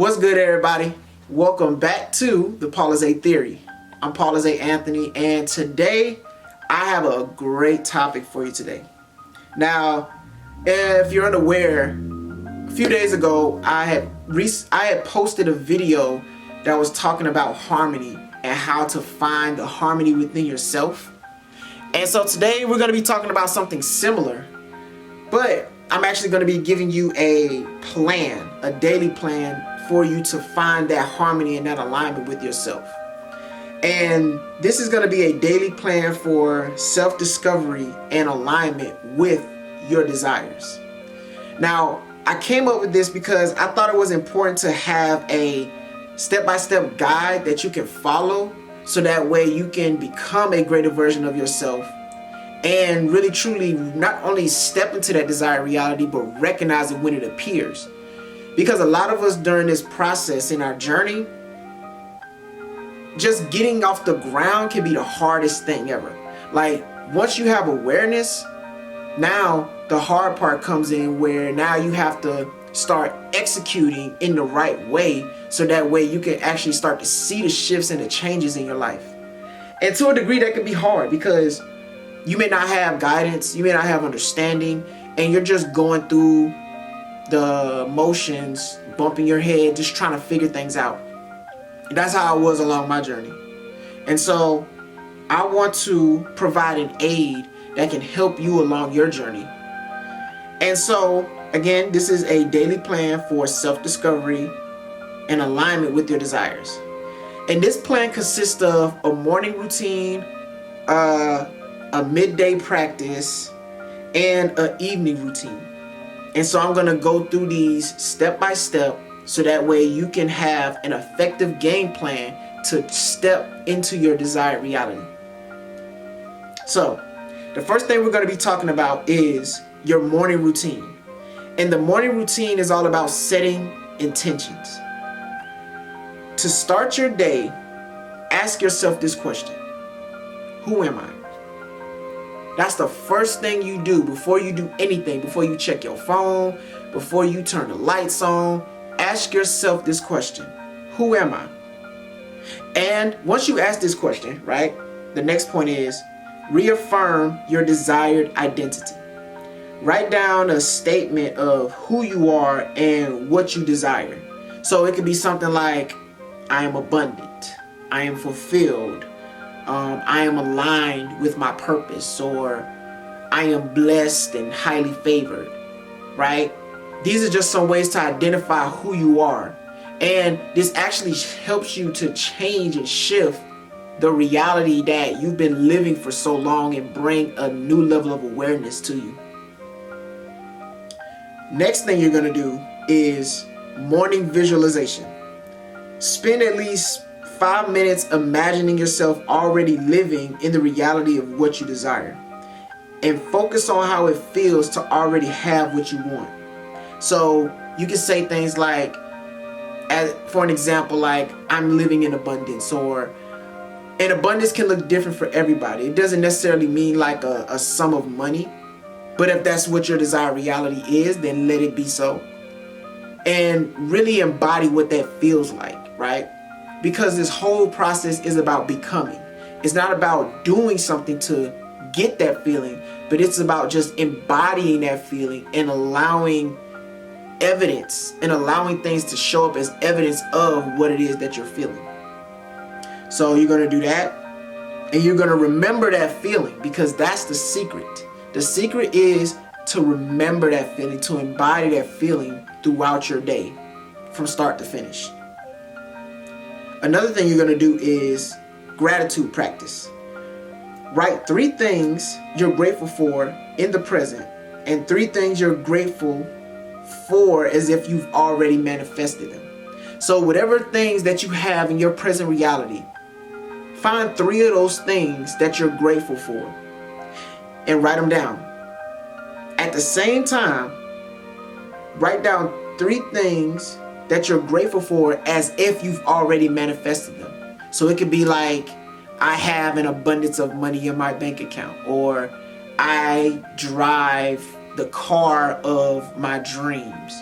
What's good, everybody? Welcome back to the Paul A. Theory. I'm Paul A. Anthony, and today I have a great topic for you today. Now, if you're unaware, a few days ago I had posted a video that was talking about harmony and how to find the harmony within yourself. And so today we're going to be talking about something similar, but I'm actually going to be giving you a plan, a daily plan for you to find that harmony and that alignment with yourself. And this is going to be a daily plan for self-discovery and alignment with your desires. Now, I came up with this because I thought it was important to have a step-by-step guide that you can follow so that way you can become a greater version of yourself and really truly not only step into that desired reality, but recognize it when it appears. Because a lot of us during this process in our journey, just getting off the ground can be the hardest thing ever. Like, once you have awareness, now the hard part comes in where now you have to start executing in the right way so that way you can actually start to see the shifts and the changes in your life. And to a degree that can be hard because you may not have guidance, you may not have understanding, and you're just going through the motions, bumping your head, just trying to figure things out. And that's how I was along my journey. And so I want to provide an aid that can help you along your journey. And so, again, this is a daily plan for self-discovery and alignment with your desires. And this plan consists of a morning routine, a midday practice, and an evening routine. And so I'm going to go through these step by step so that way you can have an effective game plan to step into your desired reality. So the first thing we're going to be talking about is your morning routine. And the morning routine is all about setting intentions. To start your day, ask yourself this question: who am I? That's the first thing you do before you do anything, before you check your phone, before you turn the lights on. Ask yourself this question: who am I? And once you ask this question, right, the next point is reaffirm your desired identity. Write down a statement of who you are and what you desire. So it could be something like, I am abundant, I am fulfilled, I am aligned with my purpose, or I am blessed and highly favored, right? These are just some ways to identify who you are. And this actually helps you to change and shift the reality that you've been living for so long and bring a new level of awareness to you. Next thing you're going to do is morning visualization. Spend at least 5 minutes imagining yourself already living in the reality of what you desire, and focus on how it feels to already have what you want. So you can say things like, for an example, like, I'm living in abundance, or, and abundance can look different for everybody. It doesn't necessarily mean like a sum of money, but if that's what your desired reality is, then let it be so. And really embody what that feels like, right? Because this whole process is about becoming. It's not about doing something to get that feeling, but it's about just embodying that feeling and allowing evidence and allowing things to show up as evidence of what it is that you're feeling. So you're going to do that, and you're going to remember that feeling, because that's the secret. The secret is to remember that feeling, to embody that feeling throughout your day from start to finish. Another thing you're going to do is gratitude practice. Write 3 things you're grateful for in the present, and 3 things you're grateful for as if you've already manifested them. So whatever things that you have in your present reality, find 3 of those things that you're grateful for and write them down. At the same time, write down 3 things that you're grateful for as if you've already manifested them. So it could be like, I have an abundance of money in my bank account, or I drive the car of my dreams,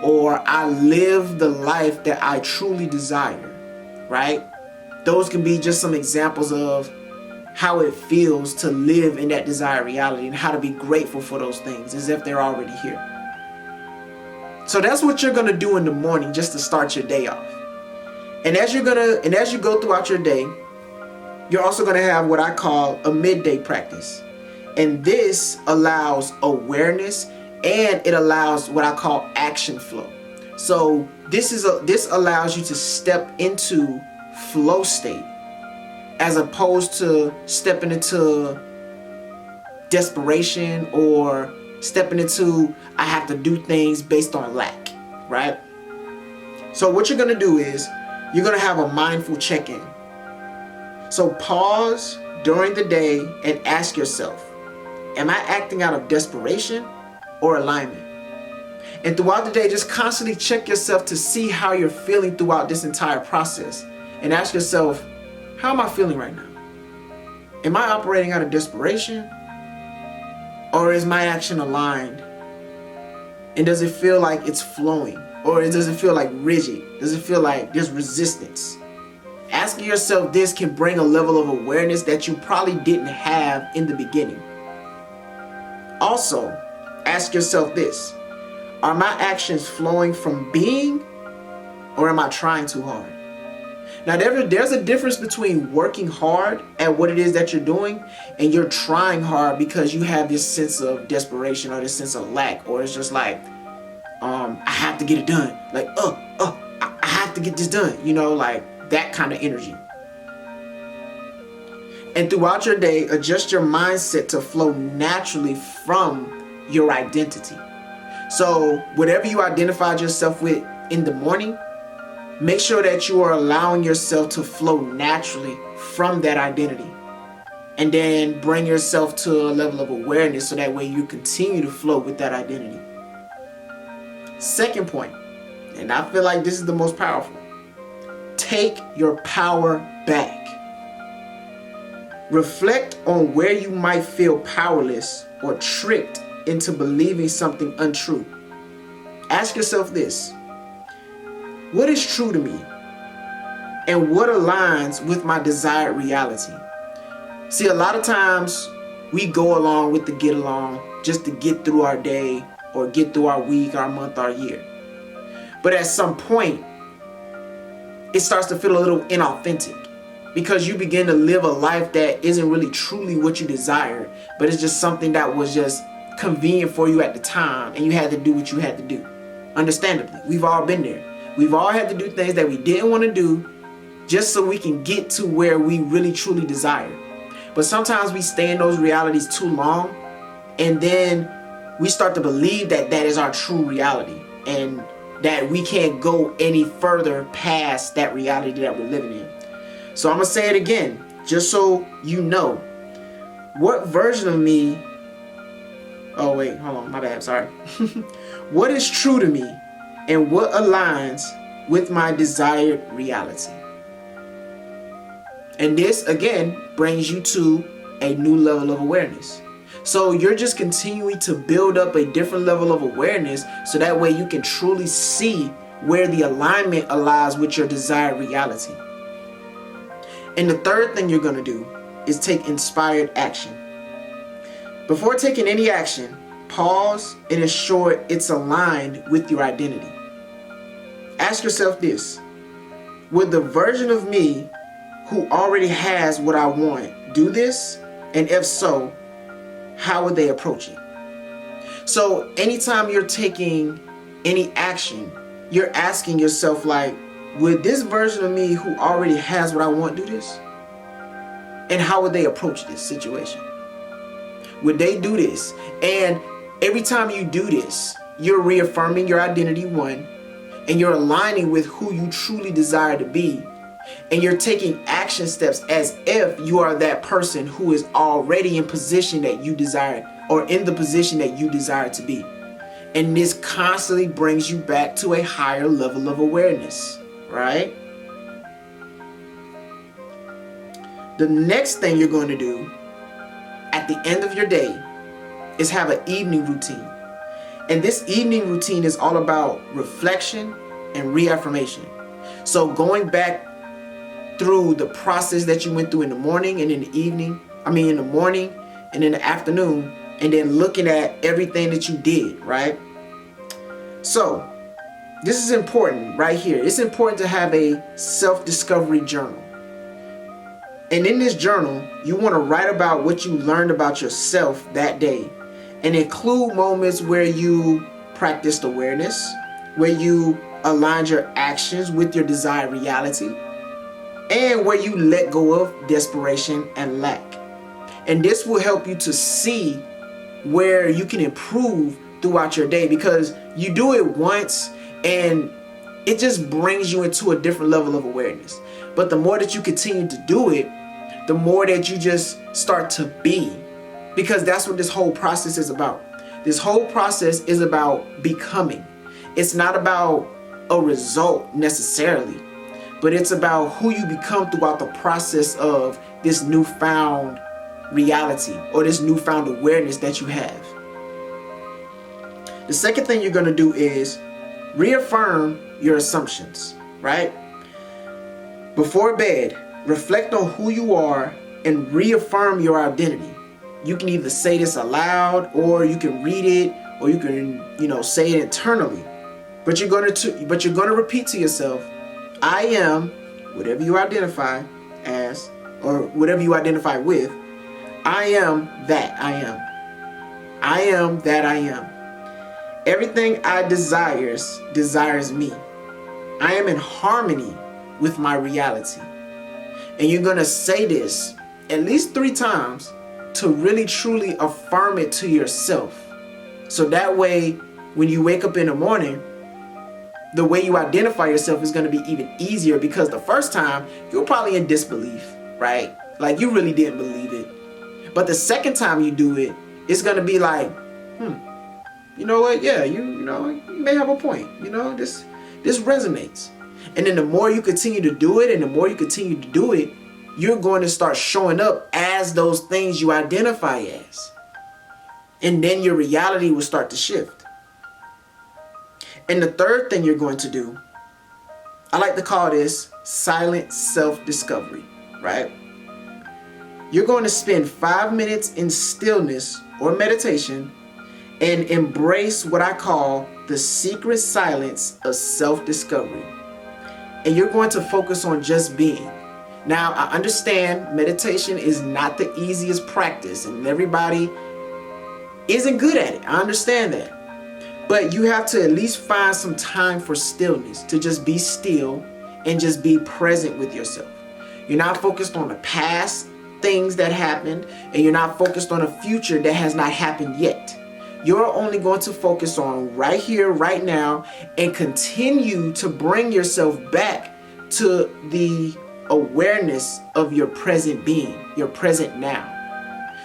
or I live the life that I truly desire, right? Those can be just some examples of how it feels to live in that desired reality and how to be grateful for those things as if they're already here. So that's what you're going to do in the morning just to start your day off. And as you go throughout your day, you're also going to have what I call a midday practice. And this allows awareness and it allows what I call action flow. So this allows you to step into flow state as opposed to stepping into desperation or stepping into I have to do things based on lack, right? So what you're going to do is you're going to have a mindful check-in. So pause during the day and ask yourself, am I acting out of desperation or alignment? And throughout the day, just constantly check yourself to see how you're feeling throughout this entire process. And ask yourself, how am I feeling right now? Am I operating out of desperation? Or is my action aligned? And does it feel like it's flowing? Or does it feel like rigid? Does it feel like there's resistance? Asking yourself this can bring a level of awareness that you probably didn't have in the beginning. Also, ask yourself this. Are my actions flowing from being or am I trying too hard? Now, there's a difference between working hard at what it is that you're doing and you're trying hard because you have this sense of desperation or this sense of lack, or it's just like, I have to get it done. Like, I have to get this done. You know, like that kind of energy. And throughout your day, adjust your mindset to flow naturally from your identity. So whatever you identified yourself with in the morning, make sure that you are allowing yourself to flow naturally from that identity. And then bring yourself to a level of awareness so that way you continue to flow with that identity. Second point, and I feel like this is the most powerful. Take your power back. Reflect on where you might feel powerless or tricked into believing something untrue. Ask yourself this. What is true to me? And what aligns with my desired reality? See, a lot of times we go along with the get along just to get through our day or get through our week, our month, our year. But at some point, it starts to feel a little inauthentic because you begin to live a life that isn't really truly what you desired, but it's just something that was just convenient for you at the time and you had to do what you had to do. Understandably, we've all been there. We've all had to do things that we didn't want to do just so we can get to where we really truly desire. But sometimes we stay in those realities too long and then we start to believe that that is our true reality and that we can't go any further past that reality that we're living in. So I'm going to say it again, just so you know. What version of me... Oh, wait, hold on, my bad, sorry. What is true to me and what aligns with my desired reality? And this, again, brings you to a new level of awareness. So you're just continuing to build up a different level of awareness so that way you can truly see where the alignment aligns with your desired reality. And the third thing you're going to do is take inspired action. Before taking any action, pause and ensure it's aligned with your identity. Ask yourself this. Would the version of me who already has what I want do this? And if so, how would they approach it? So anytime you're taking any action, you're asking yourself like, would this version of me who already has what I want do this? And how would they approach this situation? Would they do this? And every time you do this, you're reaffirming your identity, one, and you're aligning with who you truly desire to be. And you're taking action steps as if you are that person who is already in position that you desire, or in the position that you desire to be. And this constantly brings you back to a higher level of awareness, right? The next thing you're going to do at the end of your day is have an evening routine. And this evening routine is all about reflection and reaffirmation. So going back through the process that you went through in the morning and in the evening, in the morning and in the afternoon, and then looking at everything that you did, right? So this is important right here. It's important to have a self-discovery journal. And in this journal, you want to write about what you learned about yourself that day and include moments where you practiced awareness, where you aligned your actions with your desired reality, and where you let go of desperation and lack. And this will help you to see where you can improve throughout your day, because you do it once and it just brings you into a different level of awareness. But the more that you continue to do it, the more that you just start to be, because that's what this whole process is about. This whole process is about becoming. It's not about a result necessarily, but it's about who you become throughout the process of this newfound reality or this newfound awareness that you have. The second thing you're going to do is reaffirm your assumptions, right? Before bed, reflect on who you are and reaffirm your identity. You can either say this aloud, or you can read it, or you can, say it internally. But you're going to repeat to yourself, I am whatever you identify as, or whatever you identify with. I am that I am. I am that I am. Everything I desires me. I am in harmony with my reality. And you're going to say this at least 3 times to really truly affirm it to yourself. So that way, when you wake up in the morning, the way you identify yourself is going to be even easier, because the first time you were probably in disbelief, right? Like you really didn't believe it. But the second time you do it, it's going to be like, you know what? Yeah, you may have a point. This resonates. And then the more you continue to do it, and the more you continue to do it, you're going to start showing up as those things you identify as. And then your reality will start to shift. And the third thing you're going to do, I like to call this silent self-discovery, right? You're going to spend 5 minutes in stillness or meditation and embrace what I call the secret silence of self-discovery. And you're going to focus on just being. Now, I understand meditation is not the easiest practice, and everybody isn't good at it. I understand that. But you have to at least find some time for stillness, to just be still and just be present with yourself. You're not focused on the past things that happened, and you're not focused on a future that has not happened yet. You're only going to focus on right here, right now, and continue to bring yourself back to the awareness of your present being, your present now.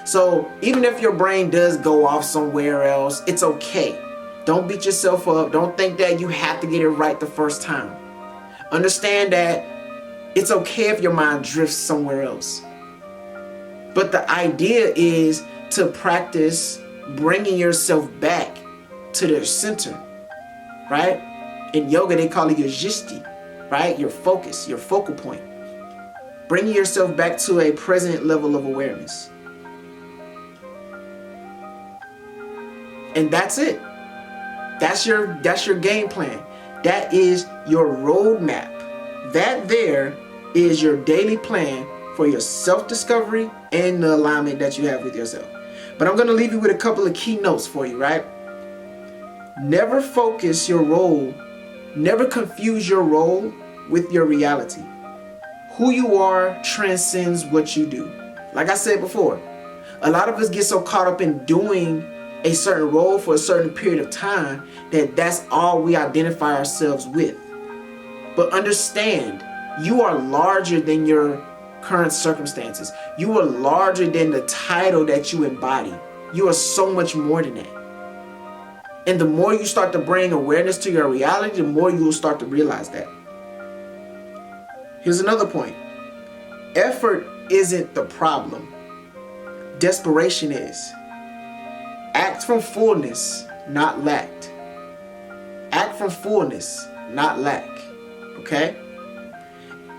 So even if your brain does go off somewhere else, it's okay. Don't beat yourself up. Don't think that you have to get it right the first time. Understand that it's okay if your mind drifts somewhere else. But the idea is to practice bringing yourself back to their center, right? In yoga, they call it your jishti, right? Your focus, your focal point. Bringing yourself back to a present level of awareness. And that's it. That's your game plan. That is your roadmap. That there is your daily plan for your self-discovery and the alignment that you have with yourself. But I'm going to leave you with a couple of key notes for you, right? Never focus your role, never confuse your role with your reality. Who you are transcends what you do. Like I said before, a lot of us get so caught up in doing a certain role for a certain period of time that that's all we identify ourselves with. But understand, you are larger than your current circumstances. You are larger than the title that you embody. You are so much more than that. And the more you start to bring awareness to your reality, the more you will start to realize that. Here's another point. Effort isn't the problem. Desperation is. Act from fullness not lacked. Act from fullness, not lack. Okay?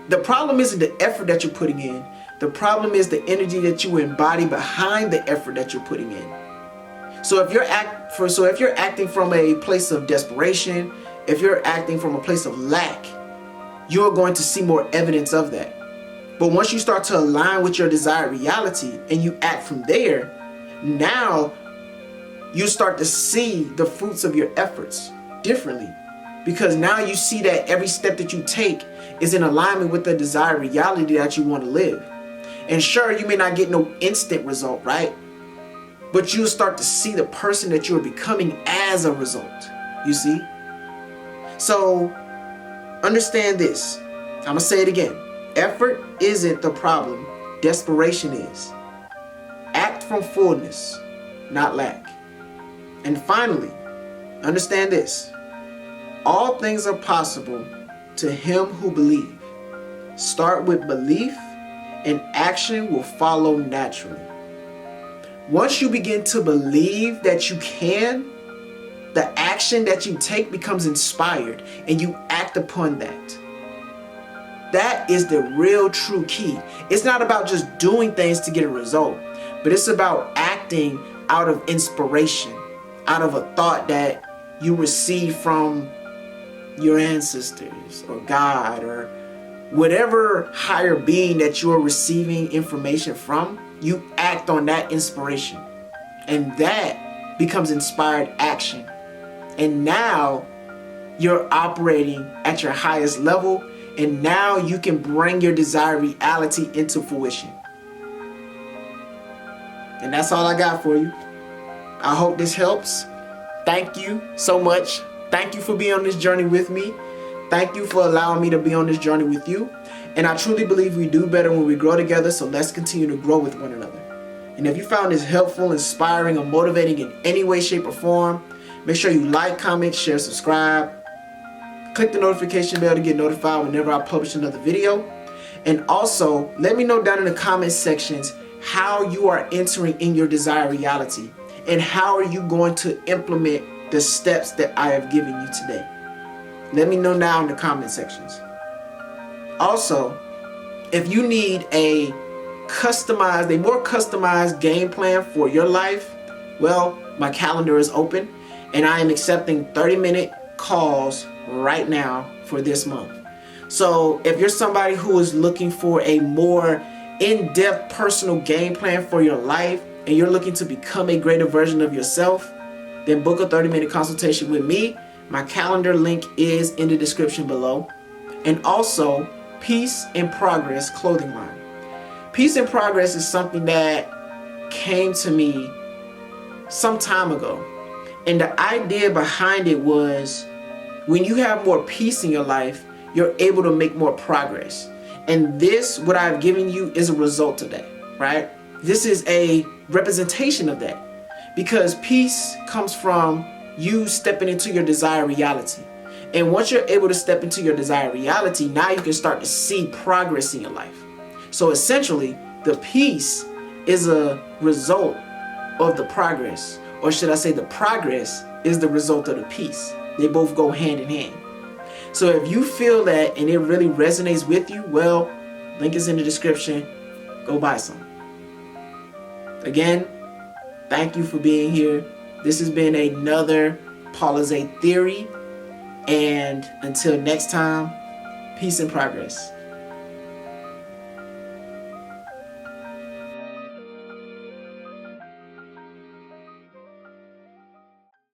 The problem isn't the effort that you're putting in. The problem is the energy that you embody behind the effort that you're putting in. So if you're acting from a place of desperation, if you're acting from a place of lack, you're going to see more evidence of that. But once you start to align with your desired reality and you act from there, now you start to see the fruits of your efforts differently. Because now you see that every step that you take is in alignment with the desired reality that you want to live. And sure, you may not get no instant result, right? But you'll start to see the person that you're becoming as a result. You see? So, understand this. I'm going to say it again. Effort isn't the problem. Desperation is. Act from fullness, not lack. And finally, understand this. All things are possible to him who believes. Start with belief and action will follow naturally. Once you begin to believe that you can, the action that you take becomes inspired and you act upon that. That is the real true key. It's not about just doing things to get a result, but it's about acting out of inspiration, out of a thought that you receive from your ancestors or God or whatever higher being that you are receiving information from. You act on that inspiration and that becomes inspired action. And now you're operating at your highest level, and now you can bring your desired reality into fruition. And that's all I got for you. I hope this helps. Thank you so much. Thank you for being on this journey with me. Thank you for allowing me to be on this journey with you. And I truly believe we do better when we grow together, so let's continue to grow with one another. And if you found this helpful, inspiring, or motivating in any way, shape, or form, make sure you like, comment, share, subscribe. Click the notification bell to get notified whenever I publish another video. And also, let me know down in the comment sections how you are entering in your desired reality and how are you going to implement the steps that I have given you today. Let me know now in the comment sections. Also, if you need a more customized game plan for your life, well, my calendar is open and I am accepting 30-minute calls right now for this month. So if you're somebody who is looking for a more in-depth personal game plan for your life and you're looking to become a greater version of yourself, then book a 30-minute consultation with me. My calendar link is in the description below. And also, Peace and Progress clothing line. Peace and Progress is something that came to me some time ago. And the idea behind it was when you have more peace in your life, you're able to make more progress. And this, what I've given you, is a result of that, right? This is a representation of that. Because peace comes from you stepping into your desired reality. And once you're able to step into your desired reality, now you can start to see progress in your life. So essentially, the peace is a result of the progress. Or should I say the progress is the result of the peace. They both go hand in hand. So if you feel that and it really resonates with you, well, link is in the description. Go buy some. Again, thank you for being here. This has been another Paula's Theory. And until next time, peace and progress.